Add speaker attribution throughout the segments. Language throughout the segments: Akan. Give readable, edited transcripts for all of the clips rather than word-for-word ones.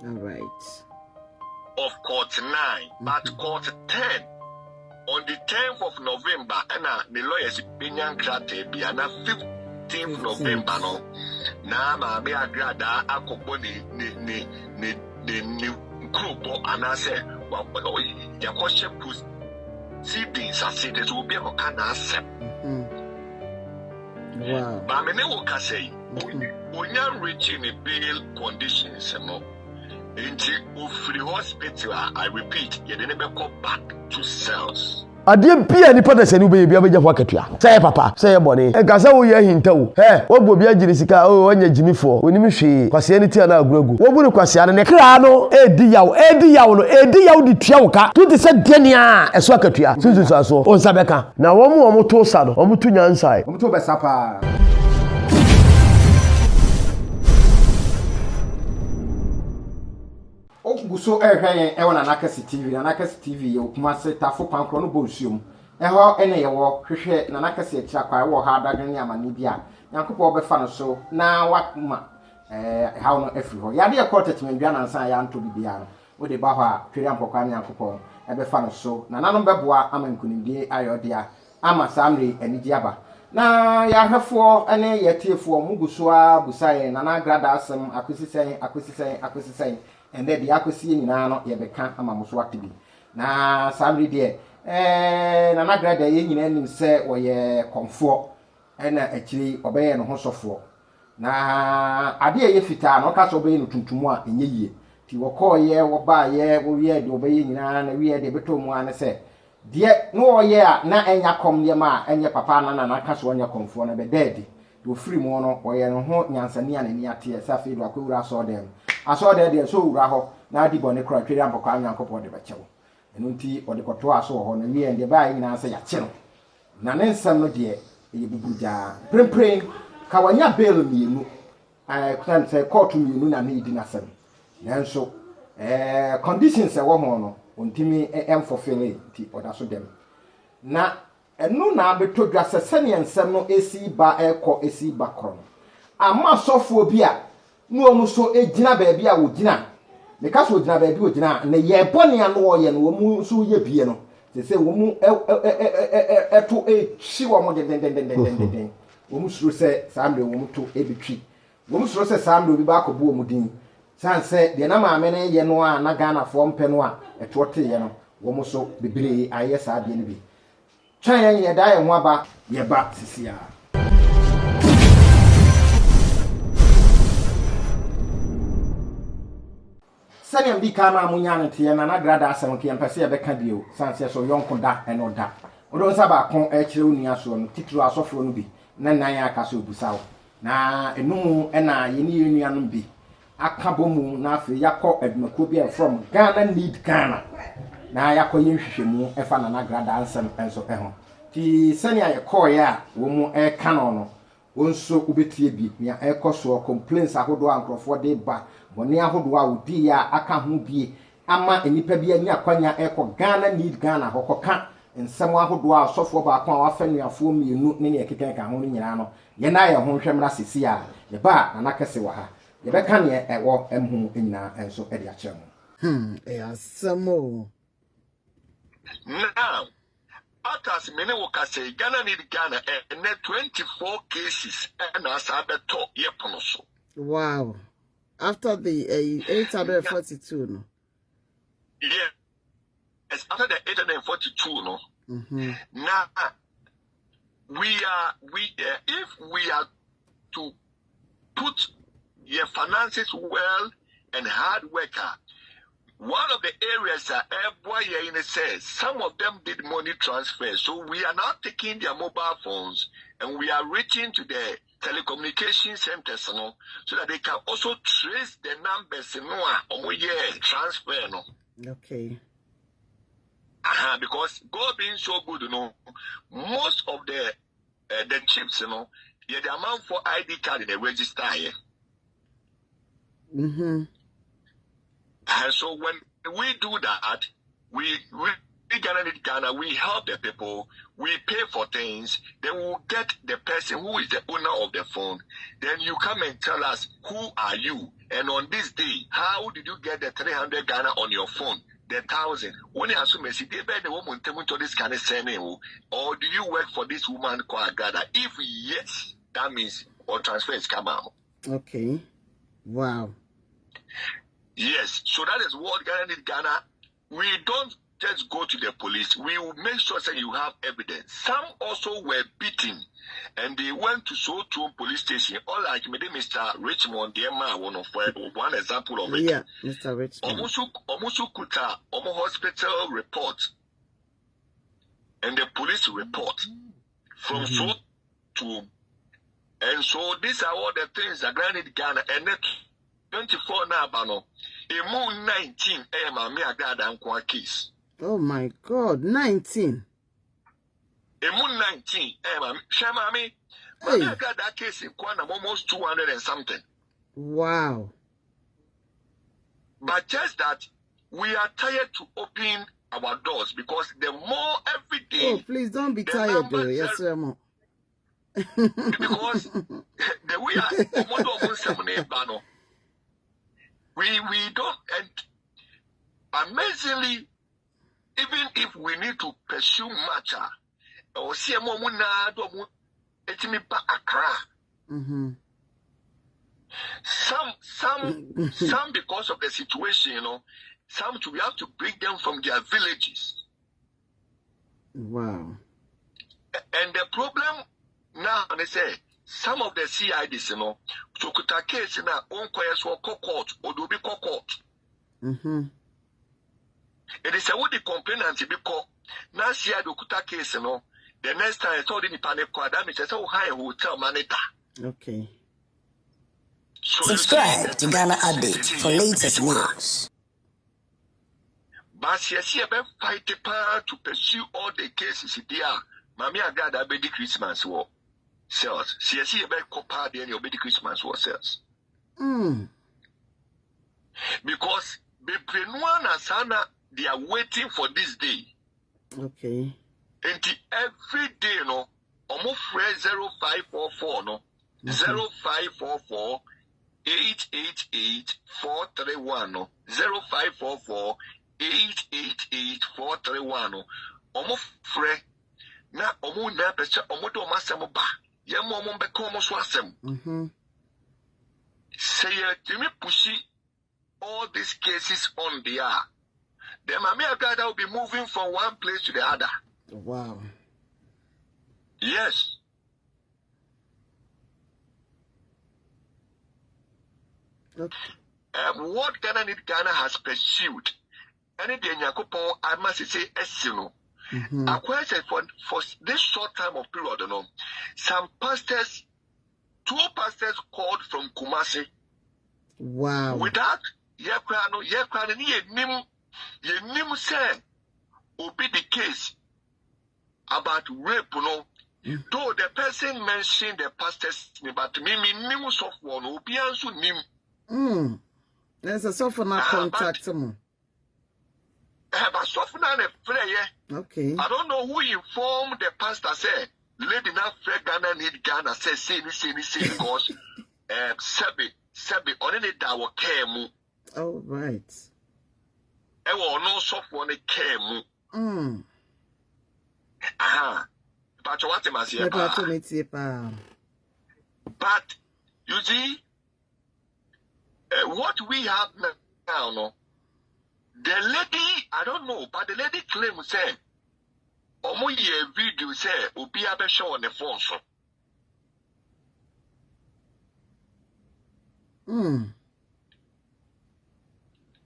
Speaker 1: All right.
Speaker 2: Of court 9, but court 10 on the 10th of November, and the lawyers Binyan Krate be and 15th November no. Na ma be Agradaa akobo ni group and I say ya question proceedings as it will be a can accept.
Speaker 1: Wow.
Speaker 2: But me ne woka say when you reaching the bail conditions no. Into free hospital, I repeat, you didn't go back to cells.
Speaker 3: I didn't pay any partner and be able to work at you. Say, Papa, say, Bonnie, and Casa, we are in tow. Hey, what would be a Jessica? Oh, when you're Jimmy for when you see Quasianity and Agradaa. What would you question? And a crano, Eddie Yao, the Tiauka, to the said Denia, a swakatia, Susan Sasso, or Sabeka. Now, one more Tosado, or Mutunya inside.
Speaker 4: Omtoba Sapa. Guso ehwe e wona nakasi TV na nakasi TV ye okuma se tafo pankro no bonsuom eho ene ye wo hwehwe na nakasi e kira kwa wo ha adagene ne amane bia yankopo obefa no so na wakuma how no efri ho yade e court bia na nsan ya nto bibia no wo de ba ho a twere ampokwa yankopo ebefa no so na nanom beboa amankunimdie ayodia ama samre anigi aba na ya hwefo ene ye tiefo muguso a busaye na Agradaa asem akusisen and then the accuracy in no yebeka amamuso atibi na samri de na Agradaa ye nyina nim se woye Okomfo na akiri obeye no hosofo na ade ye fita no ka so obeye no tuntumu a enye yie ti wokoye wo ba ye wo wie de obeye nyina na wie de beto mu ane se de no oye a na enya kom de ma enye papa na ka so onya Okomfo na be dedi do free mu no oye no ho nyansani anani ate se afi do akwura so dem aso de so wura ho na adi bone kra twere ampokwa anyankopɔ de bechewo enu nti ode koto aso ho na wie de ba nyina se ya che no na ne nsam no de ye bubuja prempren ka wanya bail mienu kutan se court mienu na ne di nasem nanso conditions e wo ho no ontimi fulfill ti oda so dem na enu na betodwa se sene nsam no esi ba kro ama sofo bi a no mu so ejina ba bia wo gina me ka so gina ba bi wo gina na ye bone anu wo ye no wo mu so ye bie no se wo mu eto chi wo mo den wo mu suro se sambe wo mu to ebitwi wo mu suro se sambe obi ba akobu wo mu din san se de na maame ne ye no a na Ghana fo mpe no a eto te ye no wo mu so bebere aye sa de ne bi twan ye da ye ho aba ye ba sisia sani ambi kama munyane tie na Agradaa asem ke empese ye beka dio sanse so yonko da eno da odo nsa ba kon e kire onua so no titiro asofo no bi na nan ya aka so obusawo na enum na ye ni enua no bi aka bomu na afi yakọ adumako bi from Ghana need Ghana na yakọ ye hwehwemu efa na Agradaa asem enso ho ti sani aye call ya wo mu e kano no wonso ubetie bi nia ekoso complaints ahodo ankrofo de ba boni ahodo a odi ya aka ho bi ama enipa bi anya kwanya eko Ghana need Ghana hokoka nsem ahodo a sofo ba kwa wa fanuafo mienu ne ne ekeken ka ho nyina no ye na ye ho hwemra sisi a ye ba na nakese wa ha ye be ka ne ewo emhu nyina enso e de akyerem
Speaker 1: Asamo
Speaker 2: Now, Atas many workers say Ghana need Ghana and 24 cases and as I talk yeponoso.
Speaker 1: wow. After the 842 no.
Speaker 2: Yes, after the 842 no. Now if we are to put your finances well and hard worker. One of the areas that says some of them did money transfer. So we are now taking their mobile phones and we are reaching to the telecommunication centers so that they can also trace the numbers transfer.
Speaker 1: Okay.
Speaker 2: Because God being so good, most of the chips, the amount for ID card in the register here. And so when we do that, we Ghana, we help the people, we pay for things, then we'll get the person who is the owner of the phone. Then you come and tell us, who are you? And on this day, how did you get the 300 Ghana on your phone? The 1,000. When you assume the woman to this kind of surname, or do you work for this woman called Agradaa? If yes, that means or transfer is come out.
Speaker 1: Okay. Wow.
Speaker 2: Yes. So that is what Ghana. We don't just go to the police. We will make sure that you have evidence. Some also were beaten, and they went to Soto police station. All like maybe Mr. Richmond, the man, one example of it.
Speaker 1: Yeah, Mr. Richmond.
Speaker 2: Almost kuta, hospital report, and the police report from Soto. And so these are all the things that granted Ghana. And then 24 now, Bano. A moon 19, Mami Agradaa and case.
Speaker 1: Oh my God, 19.
Speaker 2: A moon 19, Mami. Shamami. Mami Agradaa case in Kwana almost 200 and something.
Speaker 1: Wow.
Speaker 2: But just that we are tired to open our doors because the more every day.
Speaker 1: Oh, please don't be tired, though. Yes, sir.
Speaker 2: Because the way we don't, and amazingly, even if we need to pursue matter or see a moment some because of the situation, some we have to bring them from their villages.
Speaker 1: Wow.
Speaker 2: And the problem now, they say, some of the CIDs, so could a case in our own choirs or court or do be court. It is a woody complainant because now CID could case, the next time I told in the panic quad, that means so high hotel manager.
Speaker 1: Okay.
Speaker 2: So
Speaker 5: subscribe to Ghana Update for latest news.
Speaker 2: But yes, you have fight the power to pursue all the cases there. Mami Agradaa be the Christmas war. Sales. See, about copper, then you'll be the Christmas war sales. Because Beprenuan and Sana, they are waiting for this day.
Speaker 1: Okay.
Speaker 2: And every day, almost 0544, 0544 888 431, 0544 888 431, almost free. Na omo na pese omo do masem ba ye mo omo be ko omo so asem say you me push all these cases on the air, then Mami Agradaa will be moving from one place to the other.
Speaker 1: Wow.
Speaker 2: Yes.
Speaker 1: Okay.
Speaker 2: What Ghana has pursued, anything Yakupon, I must say, Esino. I question for this short time of period, some pastors, 2 pastors called from Kumasi.
Speaker 1: Wow.
Speaker 2: Without Yekrano, ye nim say, will be the case about rape, though the person mentioned the pastor's name, but me nim software, no, be also nim.
Speaker 1: There's a software contact someone.
Speaker 2: But software a prayer.
Speaker 1: Okay.
Speaker 2: I don't know who informed the pastor said, lady now Ghana need Ghana say because Sebi only that will care mu.
Speaker 1: Oh right.
Speaker 2: I will no software care mu. But what am I saying? But you see, what we have now, no. The lady, I don't know, but the lady claims say, omo ye video say, obi abe show on the phone so.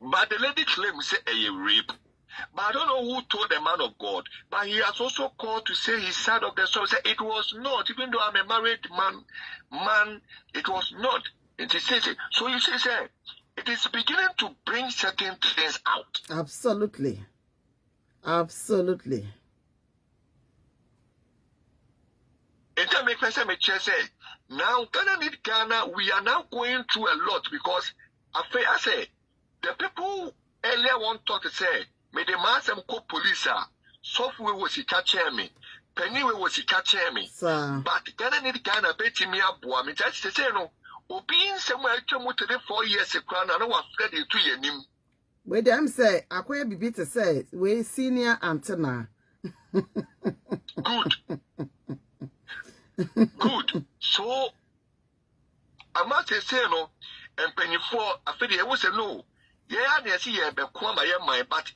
Speaker 2: But the lady claims say a rape. But I don't know who told the man of God. But he has also called to say his side of the story. Say it was not, even though I'm a married man, it was not. It is so you say, it is beginning to bring certain things out.
Speaker 1: Absolutely. Absolutely.
Speaker 2: In time make person make say now Ghana, we are now going through a lot because I say the people earlier want to say may the mass and police software was a catcher me. Penny was a catcher me. But Ghana need Ghana betting me up. I mean, that's the same. Or being somewhere to 4 years a crown, I know what Freddy to your name.
Speaker 1: Wait, them say, I quite be to say, we senior antenna.
Speaker 2: Good. Good. So, I must say, no, and penny for I feel there was a no. Yeah, I see a bequama, but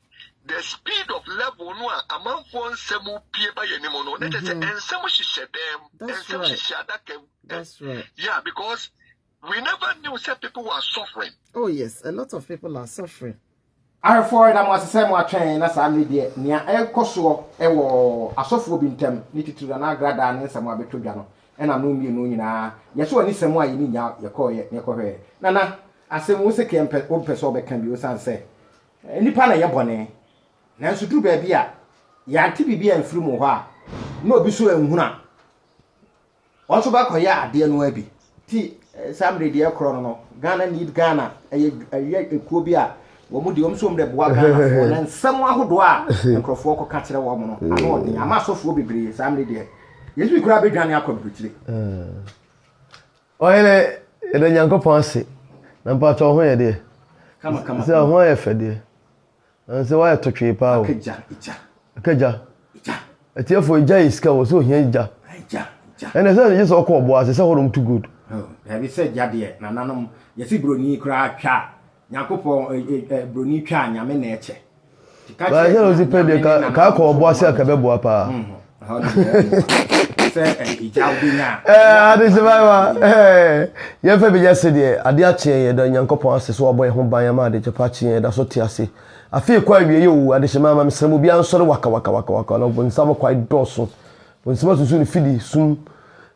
Speaker 2: the speed of level no amount for some peer by any mono, and some she said them, and some she said that.
Speaker 1: That's right.
Speaker 2: Yeah, because we never knew that people were suffering.
Speaker 1: Oh, yes, a lot of people are suffering.
Speaker 4: I for that was the same one train as I did near El Coso, Ewo, a software bintem, needed to an Agradaa and some more between. And I'm no mean, yes, one is some way you need your coy, Nana, I say, most a camp open sober can be and say, any pan of your bonnet. Nancy do baby, ya TBB and Frumoha, no bisu and Huna. Also back ya, dear Noebi. T. Somebody dear Chrono, Ghana need Ghana, a Kubia. Womudi omsom de boa Ghana and someone who do and crofoko catch a woman. I know the Amaso will be Sammy dear. Yes, we grab a Ghana completely.
Speaker 3: Oh, and then Yanko Ponsi, and part of where dear. Come, so why if dear? And so I took you power. Kaja, a tear for Jay Scow, so here, and as I just all call boys, it's all too good.
Speaker 4: Oh, have you said, Yadia, Nanum, yes, Bruni cry cat. Nyakopo broni twa nyame na eche.
Speaker 3: Ba he ozi pede ka ko obo ase akabebo apa.
Speaker 4: Say ija obinya.
Speaker 3: Ade se ba ye fa bi jase de ade ache ye da Nyankopon ase so obo ye ho ban ya ma ade chepa che ye da so te ase. Afi kwa wie ye wu ade shema ma mesremu bia nsore waka no bon sam kwa doso. Bon sam susu ni fidi sum.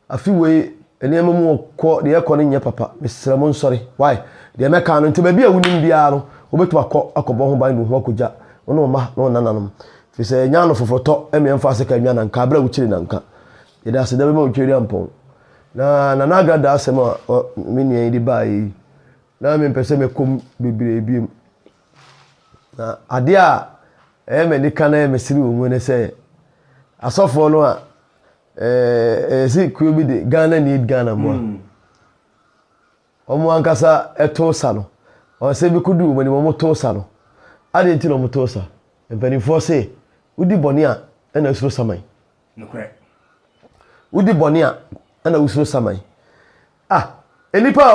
Speaker 3: Afi we enema mu ko de ye ko ne nye papa mesremu nsore. Why? De meka no nti ba bia wunim bia no obetu akobo ho ban no ho akogya ono ma no nananom fi se nya no fofoto ememfa se ka nwa na nka bra wuchiri na nka ye da se da be ma wuchiri ampon na Agradaa asem a menu di bai na me pese me kom bebire biem na ade a me ka na me siri wo mu ne se asofo no a si ku bi de Ghana need Ghana mo omo ankasa etosa no o se bi kudu mo ni mo tosa no ade nti no mo tosa empanifo se udi boni a na usuro saman
Speaker 4: no kre
Speaker 3: udi boni a na usuro saman enipa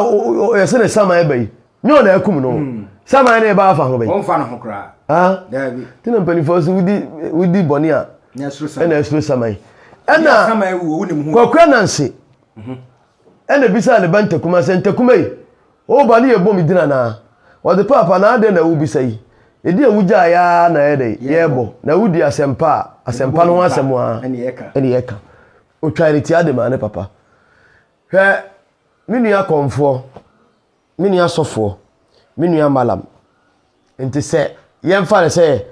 Speaker 3: yese ne saman e bai nyo na akum no saman na e ba afa ho bai
Speaker 4: on fa no ho kra
Speaker 3: dabi tina empanifo se udi boni a
Speaker 4: na usuro
Speaker 3: saman na
Speaker 4: saman wo wonim hu
Speaker 3: kwakwa nanse ene bisa ne bante kuma se ntakuma yi o ba ne yebo mi dina na o de papa na ade na wo bisa yi edi awuja ya na ede yebo na wudi asempa no asemu a ene yeka o charity ade ma ne papa hwe minu ya Okomfo minu ya sofo minu ya malam enti se yemfa ne se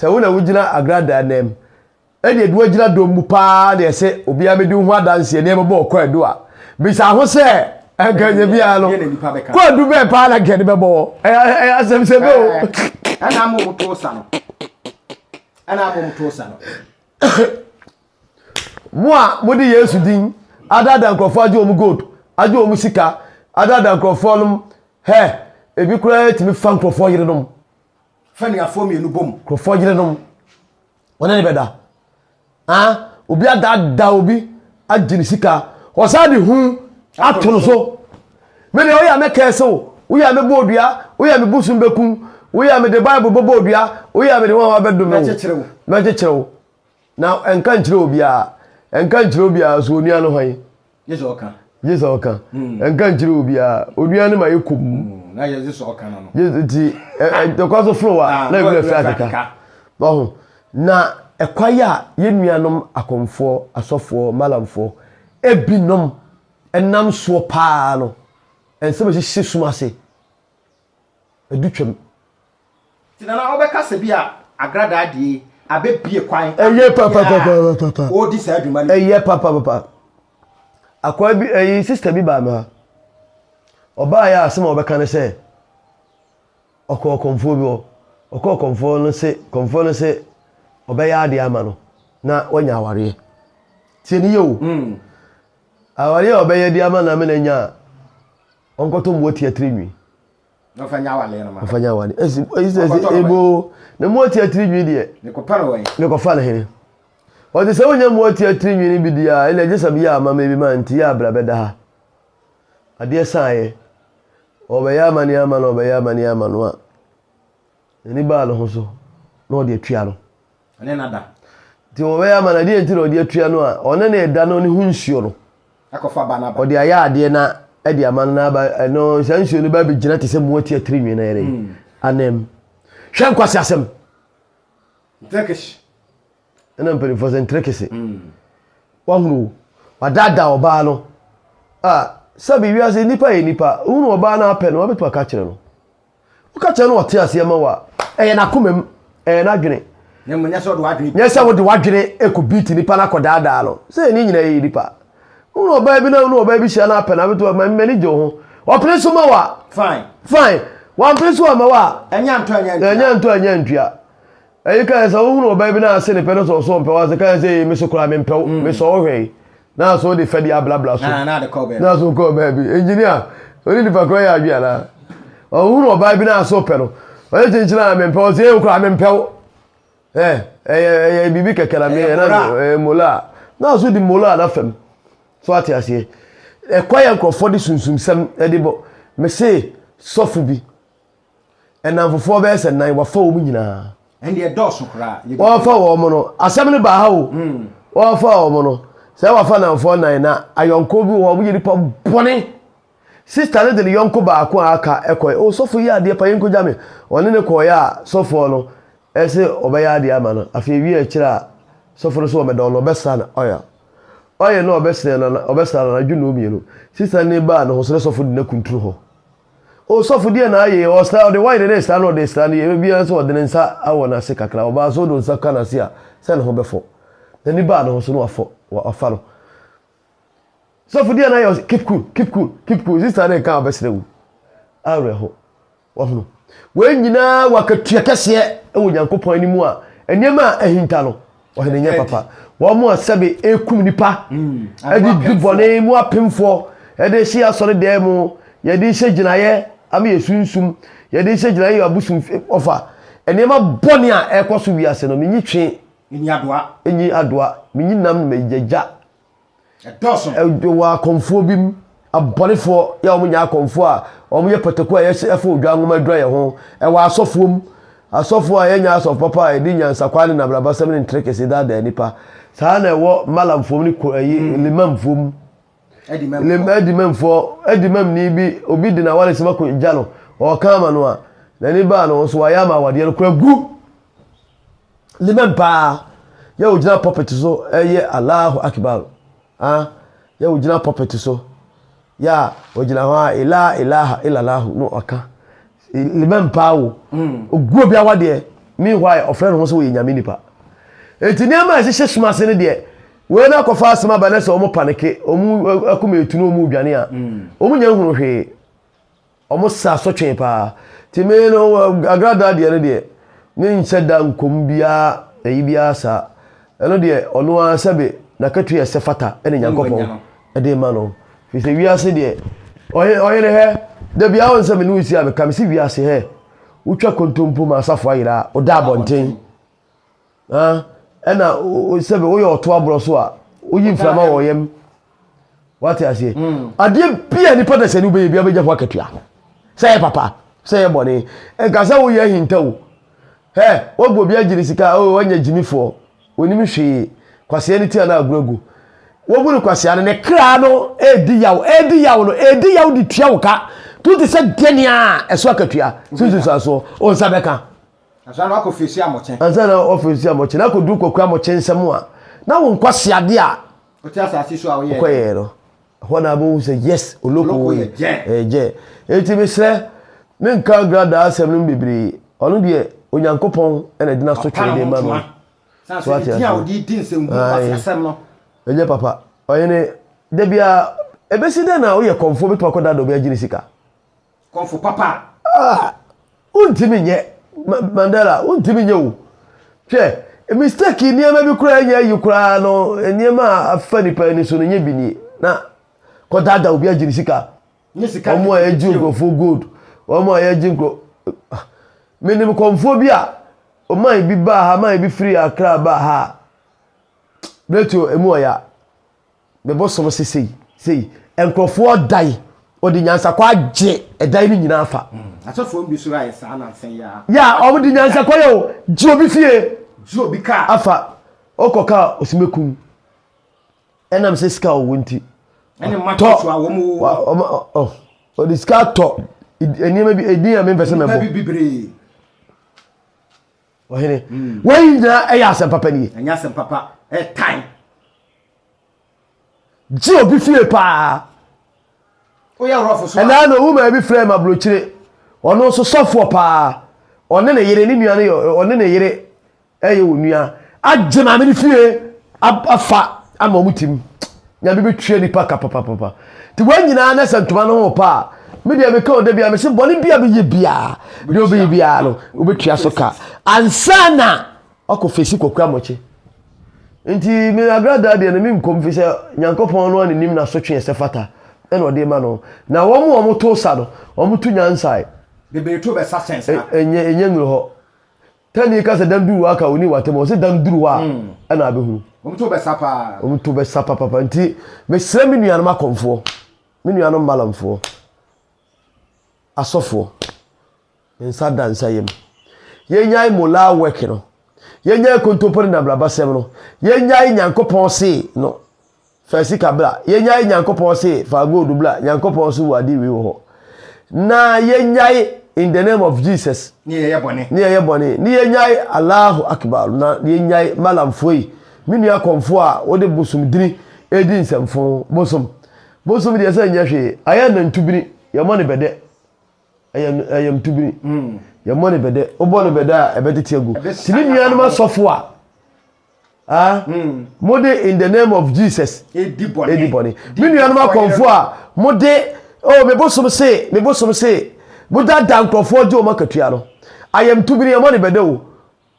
Speaker 3: wo na wugina Agradaa nem ede edu agina dombu pa de se obi amedi hu adanse ne mebo okwa a bisa ho se aganye bia no ko du be pa na gede bebo asem se be
Speaker 4: ana mo mutosa no
Speaker 3: mo di Yesu din adada Okomfo ajo mu gold ajo mu sika adada Okomfo num ebi kura timi fa Okomfo yire num
Speaker 4: fa ni afo mi enu bom
Speaker 3: Okomfo yire num wona ne beda obi adada obi ajini sika osadi hu atono so me ne oya me keso oya me bodua oya me busum bekum oya me the Bible bodua oya me the one abedum me checherewo na enka nchire obia so onua no hwan yeso oka enka nchire obia onua no ma yekum
Speaker 4: na yeso oka no
Speaker 3: ti the cause of flow na we fe akaka na ekwaya yenuanom Okomfo asofo malamfo ebinom enam so pa no ense be hye sumase edutwem
Speaker 4: tinana obeka se bia Agradaa die abebie kwan
Speaker 3: papa
Speaker 4: odi sa adwuma
Speaker 3: papa akwa bi sister bi ba ma oba ya asema obeka ne se Okomfo bi Okomfo no se obaya ade ama no na wanya aware tie ni yo aware obaya di ama na me na nya onkoto mwoti atrinwi
Speaker 4: no fanya awale no ma
Speaker 3: fanya awale ezi ebo na mwoti atrinwi de
Speaker 4: ne ko para we
Speaker 3: ne ko fa na hene o de se wonya mwoti atrinwi ni bidia ele je sabi ya ama me bi man ti ya bra beda ha ade saaye obaya ama ni ama no obaya ama ni ama no a ni ba lo ho so no de atua no
Speaker 4: ane nada
Speaker 3: ti obaya ama na de enti no de atua no a one na eda no ni hu nsuo no
Speaker 4: akofa ba na ba
Speaker 3: o de aya ade na edi amana na ba no sansuo no ba bi gina te se mwoti atrinwi na yere anem hwan kwase asem
Speaker 4: Turkish
Speaker 3: ena mpeni for centrekese wahunu wadada oba no sabi wiase nipa e nipa unu oba na apɛ no wabetu aka kyerɛ no uka kyerɛ no wɔte ase ma wa ɛyɛ na komem ɛyɛ na dwene
Speaker 4: nyɛ sɛ wadwene
Speaker 3: nyɛ wo de wadwene ekobiti nipa na kɔdaadaa no sɛ ni nyina yi nipa unu oba bi na unu oba bi hyia na apɛ na betu ma mani gye ho ɔpene so ma wa fine wan pene so ma wa
Speaker 4: anya
Speaker 3: nto anya ntua ayi ka sa unu oba bi na ase ne pɛ no so mpɛ wa se ka se me so kora me mpɛ me so ohwe na so de fedi ablabla so
Speaker 4: na de call baby
Speaker 3: na so call baby engineer oni di pakro ya adua na ohunu oba bi na so pe no o je nchina me mpe o se e kura me mpe bibi kekela me na mola na so di mola na fam so ati ase e kwaya nkrofo di sunsum sam e di bo me se sofu bi na mfofo be se nan wa fa o mu nyina
Speaker 4: and the door so kra
Speaker 3: wa fa wo mo no asem ne ba ha o wa fa wo mo no se wa fa na mfo nan na ayonko bi wo mu yiri pa bone sister ne de yonko ba ko aka ekoi o sofu ya de pa yenko jame one ne ko ya sofu no ese obeya ade ama no afi wi akira sofu no so me don no besa na oya no obesa na dwunu omi no sister ne ba no so sofu de na kunturu ho o sofu de na aye o sta de why de sta no de sta ne bi an so de nsa awo na se kakra o ba so do nsa kana se a se ne ho befo de ne ba no so no afo wa afalo sofu de na aye keep cool sister ne ka obesere wu awre ho wa hunu we nyina wakatua kese e wo nyankopon animu a enema ahinta no wo hene nya papa wo mu asabe ekum nipa edi dubone mu apemfo ede hye asore de mu ye di hye ginaye ama yesunsum ye di hye ginaye abusum ofa enema bone a ekoso wiase no menyi twe enyi adoa menyi nam mejeja
Speaker 4: edoso
Speaker 3: wa Okomfo bim abonefo ya omu nya Okomfo a omu ye pataku a ye efo odwa ngoma dro ye ho e wa asofo a ye nya asof papa e di nyansa kwale na braba sem ne trekese da nipa sa na wo malamfo ni ko ayi limamfo edimam ni bi obi di na wale sema ko jalo o kama no a na ni ba no so ya ma wade no kura gu limam pa ya ojina puppet so eye Allahu akbar ya ojina puppet so ya ojina ha ilaha illallah no aka limam pa wo oguo bia wade meanwhile ofre no so wo nyame nipa etini ama se hyesuma se ne de we na kofa asema ba na se omo panike omu akuma etunu omu dwane a omu nya hunu hwe omu sa so twen pa timi no Agradaa de ne de ne ncheda nkom bia eyi bia sa eno de ono asabe na katu ese fata ene nyankopon ede ma no fi se wiase de oye ne he de bia won se me no isi abeka me si wiase he utwa kontompo ma asafo ayira oda abonten ena sebe wo yo to abro so a oyi mframa wo yem wate ase ade bia ni pada se ni be bia beja kwa katua say papa say boni enka sa wo ye hinta wo wo gbo bia jiri sika o wanya jimifo oni mi hwe kwase ni ti na agogo wo bu ni kwase ane ne kra no edi yawo no di tua wo ka tu ti se denia eso akatua sunsun so o nsabeka
Speaker 4: asana akofisi amochen
Speaker 3: asana ofisi amochen akodu kokwa amochen nsem a na wo nkwase ade a
Speaker 4: o ti asasi so a wo ye
Speaker 3: koyero hona bo say yes oloko je eti mesre me nka Agradaa asem no bibiri ono de onyankopon ena dina so twere de ma no
Speaker 4: so ati a odi din nsem gu asem no
Speaker 3: eje papa oyene de bia ebesi de na wo ye Okomfo beto akoda do bia jiri sika
Speaker 4: Okomfo papa
Speaker 3: untimi nye Mandela untimi nye wo hwe mistake niema bi kura nya yi kura no niema afa nipa ni so no nya bi ni na ko dada obi agiri sika
Speaker 4: ni sika
Speaker 3: omo aji nkofo good omo aji nko menim konfo bi a o man bi ba ha man bi free Accra ba ha bleto emu oya be bosom sei enkofo dai odi nyansa kwa agye edai ni nyina afa
Speaker 4: asofo bi so ra sa na sen
Speaker 3: ya o di nyansa kwa yo ji obi fie
Speaker 4: ji obi ka
Speaker 3: afa okoka osimekum enam se ska o wonti
Speaker 4: ene mato so a wo mu
Speaker 3: o di ska to eniema bi edin me pese mebo
Speaker 4: bi bibre
Speaker 3: ohene wai na eya asem papa ni
Speaker 4: enya asem papa time
Speaker 3: ji obi fie pa
Speaker 4: o ya rofo so
Speaker 3: ena no woman bi frame abrochire ono so sofo pa one ne yere ni nua ne one ne yere eye onua agema me ni fie afa ama mutim nya bi betue ni pa papa ti wanyina na santuma no ho pa me dia me ka o da bia me se boni bia be ye bia de obi bia no obetua so ka ansana okofesi kokura moche nti me Agradaa de na me nkom fi se nyankopon no anim na so twe se fata ena ode ma no na wo to sa no wo to nyansai
Speaker 4: de be to be sa sense
Speaker 3: enye ngro ho tani ka se dan duru aka oni watemo se dan duru wa ena abehuru
Speaker 4: wo to be sa pa
Speaker 3: wo to be sa papa nti me sre me nua no makomfo me nua no malamfo asofo nsa dansa yem yenyai mola work no yenyai kontopori na blaba sem no yenyai nyankopon se no fasi kabla yenyai nyankopon se fa go dubla nyankopon so wadi wi ho na yenyai in the name of Jesus
Speaker 4: ni ye bone
Speaker 3: ni yenyai Allahu akbar na yenyai malamfoi minu akomfo a wode bosum dini edi nsemfo bosum de se nya hwe aya na ntubiri ye mo ne bede ayam tubiri ye mo ne bede obo ne bede a ebetete agu tini nua no masofo a mode in the name of Jesus
Speaker 4: edi bone
Speaker 3: minu anu makomfo a mode me bosom se buda dankrofo je o makatua no ayam tubiri ye mo ne bede o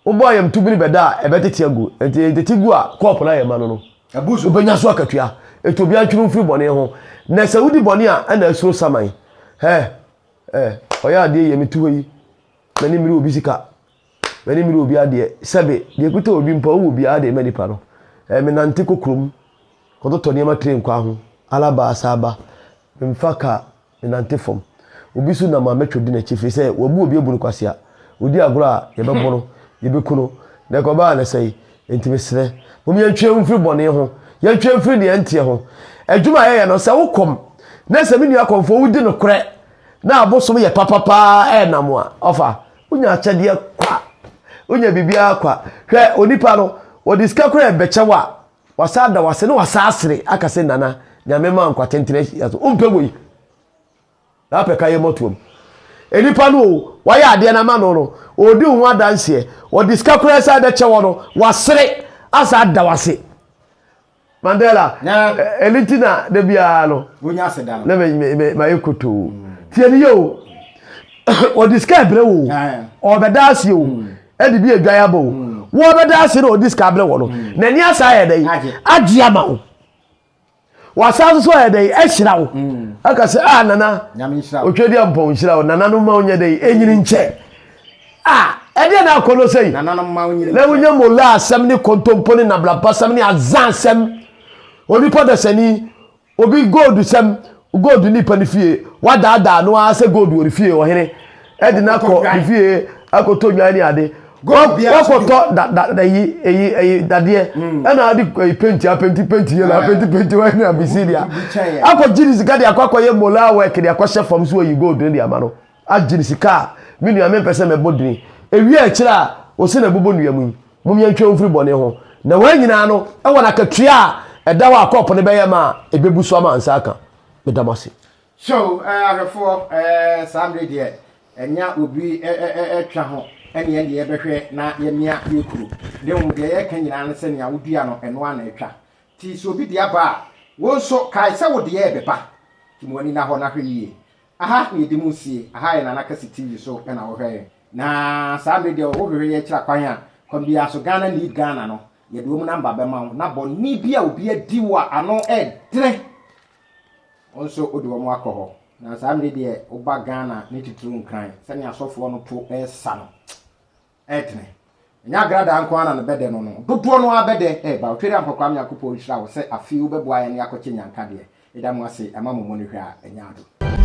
Speaker 3: obo ayam tubiri bede a ebetete agu enti gu a kopo na ye ma no
Speaker 4: abuzo
Speaker 3: obenya so akatua etobi antwuru mfiri bone ho na se wudi bone a na asuro saman oya ade ye mitu yi mani miri obi sika mani miri obi ade sebe de kuta obi mpa wo obi ade mani pa no me nante kokrom kodoto ne ma train kwa ho alaba asaba mfaka me nante fom obi su na ma metwodi na chifi se wabu obi ebunu kwasia odi agora ye bebono ye bekuno na ko ba na sei enti mesre mum ye ntwe mfiri bone ho ye ntwe mfiri de entie ho adwuma ye no se wokom na se minu akomfo wudi no kore na abosom ye papapa namo a ofa unya achade kwa unya bibia kwa hwe onipa no odiska kora bechewa wasada wase no wasasere akase nana nyame ma nkwa tentene yaso umpego yi na peka ye motuom enipa no waya ade na ma no odi hu adanse odiska kora sa da chewo no wasere asa da wase Mandela elitina de bia no
Speaker 4: unya seda
Speaker 3: na me mayekuto tieni yo odiska bre wo obedasi o edi bi adwaya bo wo obedasi no odiska bre wo no na ni asa ye dai agye ma o wasaso so ye dai ehira wo aka se nana otwedi ampon hira wo nana no ma onye dai enyini nche ede na akono sei
Speaker 4: nana no ma onye
Speaker 3: na wonya mola asem ni kontomponi na blapa asem ni azansem onipa da sani obi gold sem gold ni panifie wada no ase gold wori fie wo hene edi na ko fie akoto nwane ade wakoto da yi dade na ade penti yela penti wa ni abisidia akọ jirisika de akọ ye mola work de akọ chef from so you gold ni amano ajirisika minu ya mempese mebodini ewi akira osi na bubo nuamu mum ye ntwe mfiri bone ho na wanyina no e wona katua eda wa akọ ne beye ma ebebuso ama ansaka medamase
Speaker 4: so ahefo samre de enya obi twa ho ene ye de behwe na ye mia yekuru de mu de ye kan nyina se ne awudua no eno ana etwa ti so obi de aba wo so kai se wo de ye beba ti mo ni na ho na hwe yie aha ni de mu sie aha ye na nakasi TV so na wo hwe na samre de wo hwe ye kira kwan a Kombia so Ghana need Ghana no. Ye do number be ma na boni bia obi adi wa ano dre. Also odi wo mo akọ na saa mre de oba Ghana ne titru nkran. Se ne asofo no to sa no. Dre. Nya Agradaa nko ana no bede no no. Dodo no abede ba otwere ampakwa me akopɔ nhira wo se afi wo beboa ye ne akɔkye nyanka de. Eda mo ase ama mo mo ne hwa anya ado.